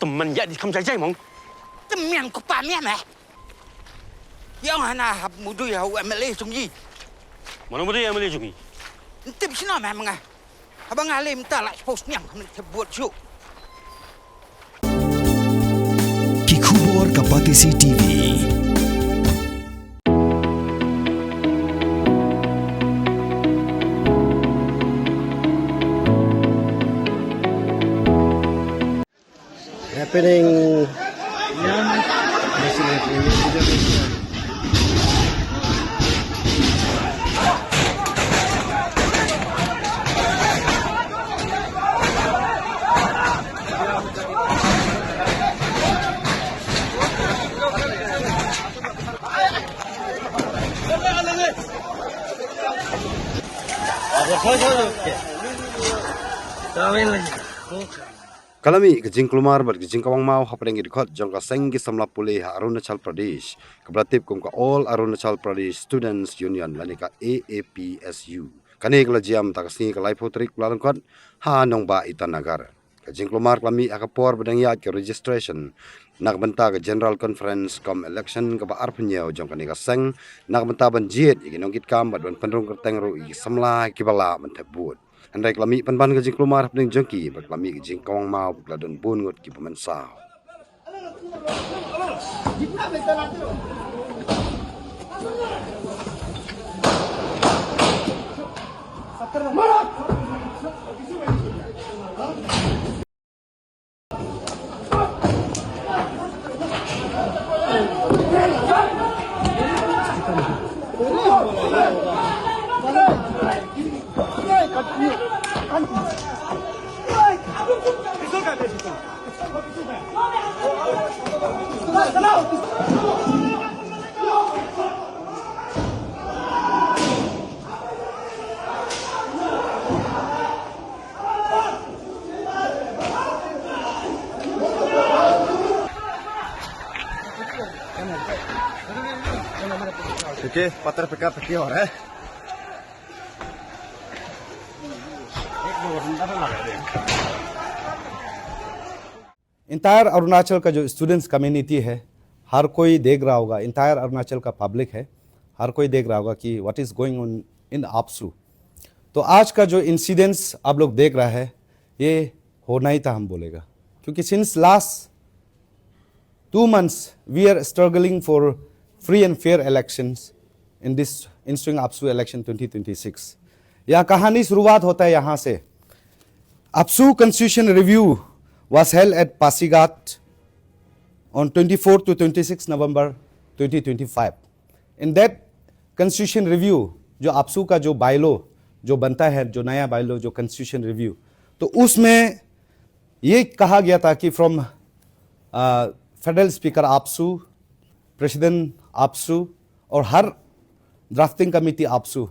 temen ya di kamsai jai mong. Temen ko pa mian eh. Yang hana hab mudu ya u MLA sungji. Mana muda yang boleh jungi? Tip sino memang ah. Abang alim tak lah post nyang buat show. Kikubor Kapatisi TV. Happening. Kalami kejing kelumar ber kejing kawang mau hapeng idikot jangka senggi samla pulih Arunachal Pradesh kebelatip kumka All Arunachal Pradesh Students Union lanika AAPSU kani kelajiam takasni kalai putrik lalangkot ha nongba itanagar kejing kelumar kalami akapor bedangya ke registration nak benta ke General Conference kom election ke baar penyau jangka nika seng nak benta banjit ikinongkit kam badwan penrung kerteng ru iki samla kibala mentebut Andai kelami penban kejing kelumar pening jengki berkelami kejing kawang mau berkeladun bungut ki pemensau. Okay, पत्र पे क्या तकिया हो रहा है? Entire Arunachal का जो students community है हर कोई देख रहा होगा इंटायर अरुणाचल का पब्लिक है हर कोई देख रहा होगा कि what is going on in AAPSU तो आज का जो इंसिडेंट्स आप लोग देख रहा है ये होना ही था हम बोलेगा क्योंकि since last 2 months we are struggling for free and fair elections in this ensuing APSU election 2026 यह कहानी शुरुआत होता है यहाँ से APSU constitution review was held at Pasighat on 24 to 26 November 2025 in that constitution review जो APSU का जो बायलो जो बनता है जो नया बायलो जो constitution review तो उसमें ये कहा गया था कि from federal speaker AAPSU president AAPSU और हर ड्राफ्टिंग कमेटी आपसू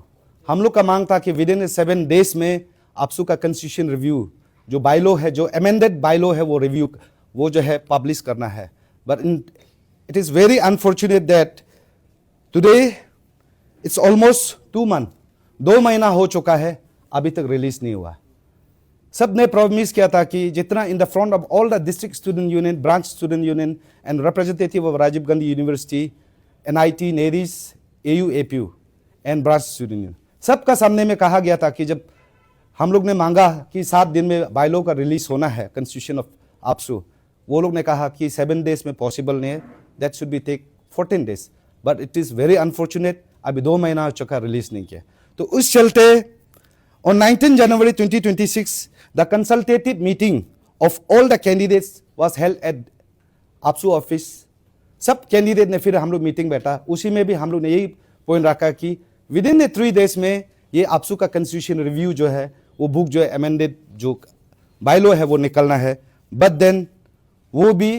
हम लोग का मांग था कि विद इन 7 days में आपसू का कॉन्स्टिट्यूशन रिव्यू जो बायलो है जो अमेंडेड बायलो है वो रिव्यू वो जो है पब्लिश करना है but it is very unfortunate that today it's almost 2 months 2 महीना हो चुका है अभी तक रिलीज नहीं हुआ सब ने प्रॉमिस किया था कि जितना in the front of all the district student union branch student union and representative of Rajiv Gandhi university NIT नेरीज AU APU and branch student union सबका सामने में कहा गया था कि जब हम लोग ने मांगा कि 7 दिन में बायलो का रिलीज होना है कॉन्स्टिट्यूशन ऑफ आपसू वो लोग ने कहा कि 7 days में पॉसिबल नहीं है that should be take 14 days but it is very unfortunate अभी 2 महीना हो चुका रिलीज नहीं किया तो उस चलते On 19 January 2026, the consultative meeting of all the candidates was held at APSU office. सब कैंडिडेट ने फिर हम लोग मीटिंग बैठा उसी में भी हम लोग ने यही पॉइंट रखा कि विद इन 3 days में ये APSU का कॉन्स्टिट्यूशन रिव्यू जो है वो बुक जो है अमेंडेड जो बायलो है वो निकलना है बट देन वो भी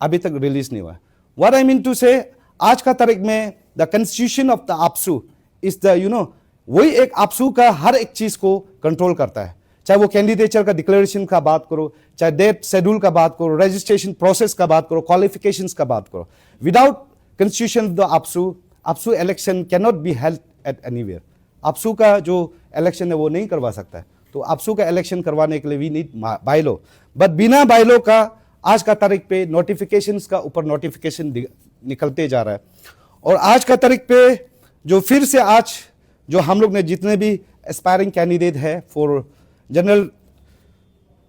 अभी तक रिलीज नहीं हुआ व्हाट आई मीन टू से आज का तारीख में the constitution of the APSU is the वही एक आपसू का हर एक चीज को कंट्रोल करता है चाहे वो कैंडिडेचर का डिक्लेरेशन का बात करो चाहे डेट शेड्यूल का बात करो रजिस्ट्रेशन प्रोसेस का बात करो क्वालिफिकेशंस का बात करो without constitution of the AAPSU election cannot be held at anywhere AAPSU का जो इलेक्शन है वो नहीं करवा सकता है तो आपसू का इलेक्शन करवाने के लिए वी नीड बायलो बट बिना बायलो का आज का तारीख पे नोटिफिकेशंस का ऊपर नोटिफिकेशन निकलते जा रहा है। और आज का तारीख पे जो फिर से आज जो हम लोग ने जितने भी एस्पायरिंग कैंडिडेट है for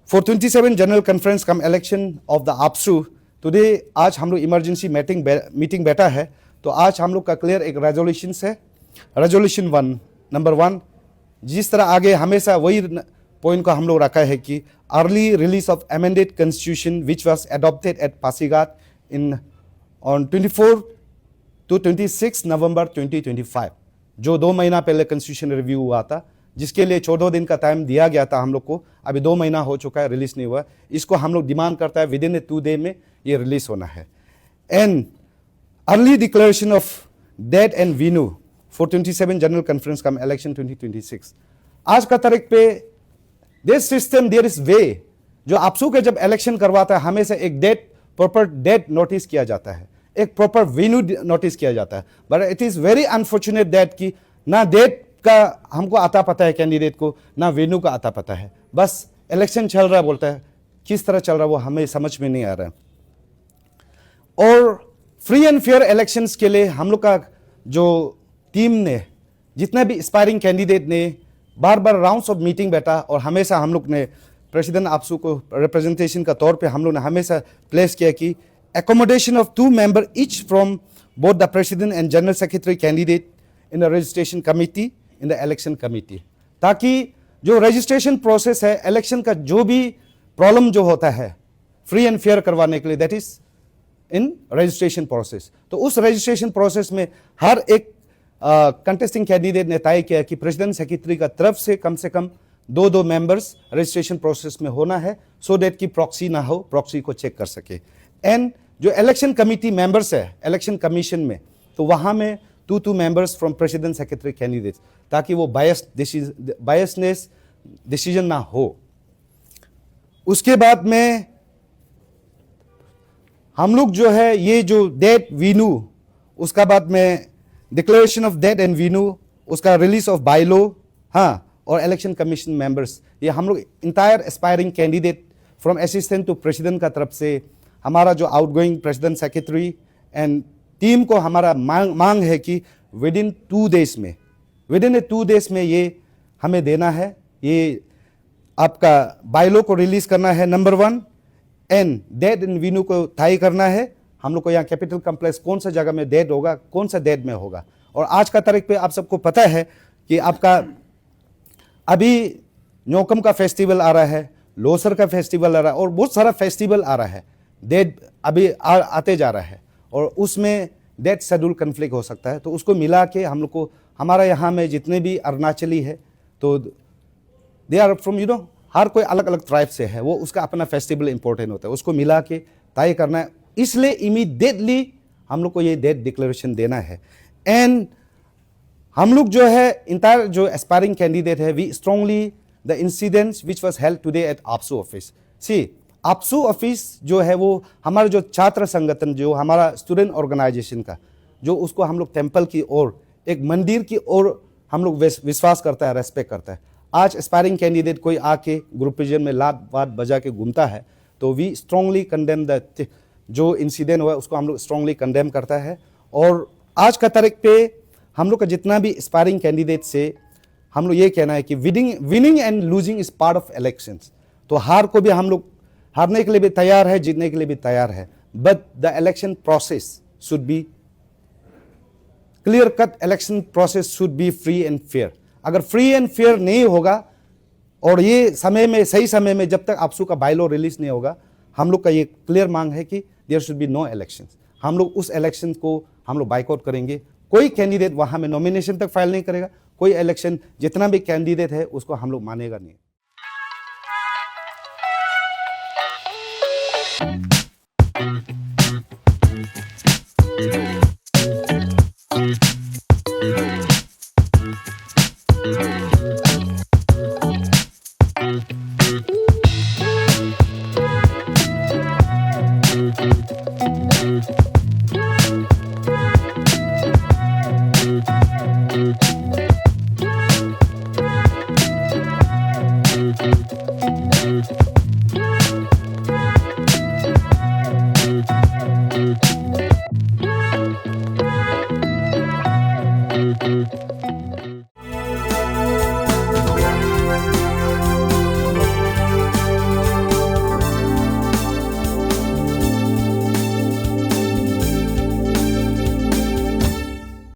27 general conference cum election of the APSU, today आज हम लोग इमरजेंसी मीटिंग बैठा है। तो आज हम लोग का क्लियर एक रेजोल्यूशन है, रेजोल्यूशन 1 नंबर 1, जिस तरह आगे हमेशा वही पॉइंट को हम लोग रखा है कि early release of amended constitution which was adopted at Pasighat in on 24 to 26 November 2025, जो 2 महीना पहले कॉन्स्टिट्यूशन रिव्यू हुआ था, जिसके लिए 14 दिन का टाइम दिया गया था हम लोग को। अभी 2 महीना हो चुका है, रिलीज नहीं हुआ। इसको हम लोग डिमांड करता है विद इन 2 डे में ये रिलीज होना है। And early declaration of date and venue for 27 general conference cum election 2026। आज का तारीख पे this system there is way, जो APSU के जब इलेक्शन करवाता है हमेशा एक डेट, प्रॉपर डेट नोटिस किया जाता है, एक प्रॉपर वेन्यू नोटिस किया जाता है। But it is very unfortunate that कि ना डेट का हमको आता पता है कैंडिडेट को, ना वेन्यू का आता पता है। बस इलेक्शन चल रहा है बोलता है, किस तरह चल रहा है वो हमें समझ में नहीं आ रहा है। और फ्री एंड फेयर इलेक्शंस के लिए हम लोग का जो टीम ने, जितने भी एस्पायरिंग कैंडिडेट ने बार बार राउंड्स ऑफ मीटिंग बैठा, और हमेशा हम लोग ने प्रेसिडेंट APSU को रिप्रेजेंटेशन का तौर पे हम लोग ने हमेशा प्लेस किया कि accommodation of 2 members each from both the president and general secretary candidate in the registration committee in the election committee, ताकि जो रजिस्ट्रेशन प्रोसेस है, इलेक्शन का जो भी प्रॉब्लम जो होता है फ्री एंड फेयर करवाने के लिए, that is in registration process. तो उस रजिस्ट्रेशन प्रोसेस में हर एक कंटेस्टिंग कैंडिडेट ने तय किया कि प्रेसिडेंट सेक्रेटरी का तरफ से कम 2 मेंबर्स रजिस्ट्रेशन प्रोसेस में होना है, सो दैट कि प्रॉक्सी ना हो, प्रॉक्सी को चेक कर सके। एंड जो इलेक्शन कमिटी मेंबर्स है इलेक्शन कमीशन में, तो वहां में 2 members from president secretary candidates, ताकि वो बायसनेस डिसीजन ना हो। उसके बाद में हम लोग जो है ये जो डेट वेन्यू, उसका बाद में declaration of date and venue, उसका रिलीज ऑफ बायलो, हाँ, और इलेक्शन कमीशन मेंबर्स, ये हम लोग entire aspiring candidate from assistant to president का तरफ से हमारा जो outgoing president secretary and team को हमारा मांग है कि विद इन 2 डेज में ये हमें देना है, ये आपका बायलो को रिलीज करना है number 1, and date and venue को तय करना है। हम लोग को यहाँ कैपिटल कॉम्प्लेक्स कौन सा जगह में डेट होगा, कौन सा डेट में होगा। और आज का तारीख पे आप सबको पता है कि आपका अभी न्योकम का फेस्टिवल आ रहा है, लोसर का फेस्टिवल आ रहा है, और बहुत सारा फेस्टिवल आ रहा है, डेट अभी आते जा रहा है, और उसमें डेट शेड्यूल कन्फ्लिक्ट हो सकता है। तो उसको मिला के हम लोग को, हमारा यहाँ में जितने भी अरुणाचली है, तो दे आर फ्रॉम हर कोई अलग अलग ट्राइब से है, वो उसका अपना फेस्टिवल इंपॉर्टेंट होता है, उसको मिला के तय करना है। इसलिए इमीडिएटली हम लोग को ये डेट डिक्लेरेशन देना है। एंड हम लोग जो है इंटायर जो एस्पायरिंग कैंडिडेट है, we strongly the incidents which was held today at APSU office. See APSU office जो है वो हमारा जो छात्र संगठन, जो हमारा स्टूडेंट ऑर्गेनाइजेशन का, जो उसको हम लोग टेम्पल की ओर, एक मंदिर की ओर हम लोग विश्वास करता है, रेस्पेक्ट करता है। आज एस्पायरिंग कैंडिडेट कोई आके ग्रुपिज्म में लात बात बजा के घूमता है, तो वी स्ट्रांगली कंडेम द जो इंसिडेंट हुआ उसको हम लोग स्ट्रांगली कंडेम करता है। और आज का तारीख पे हम लोग का जितना भी एस्पायरिंग कैंडिडेट से हम लोग ये कहना है कि winning and losing is part of elections. तो हार को भी हम लोग हारने के लिए भी तैयार है, जीतने के लिए भी तैयार है, but the election process should be clear cut, election process should be free and fair. अगर फ्री एंड फेयर नहीं होगा, और ये समय में, सही समय में जब तक APSU का बायलॉ रिलीज नहीं होगा, हम लोग का ये क्लियर मांग है कि there should be no elections. हम लोग उस इलेक्शन को हम लोग बाइकआउट करेंगे। कोई कैंडिडेट वहां में नॉमिनेशन तक फाइल नहीं करेगा, कोई इलेक्शन जितना भी कैंडिडेट है उसको हम लोग मानेगा नहीं।